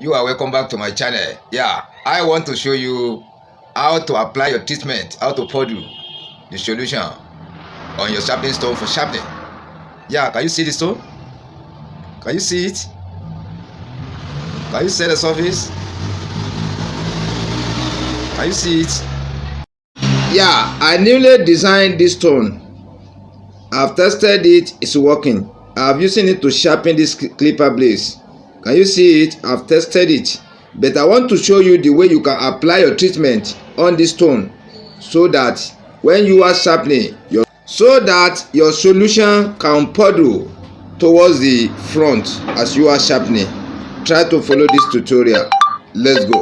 You are welcome back to my channel. Yeah, I want to show you how to apply your treatment, how to puddle the solution on your sharpening stone for sharpening. Yeah, can you see the stone? Can you see it? Can you see the surface? Can you see it? Yeah, I newly designed this stone. I've tested it, it's working. I've using it to sharpen this clipper blades. Can you see it? I've tested it. But I want to show you the way you can apply your treatment on this stone so that when you are sharpening, your solution can puddle towards the front as you are sharpening. Try to follow this tutorial. Let's go.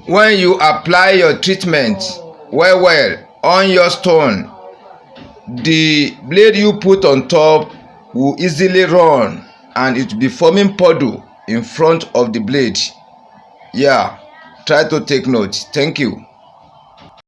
When you apply your treatment well on your stone, the blade you put on top will easily run and it will be forming puddle in front of the blade. Yeah, try to take note. Thank you.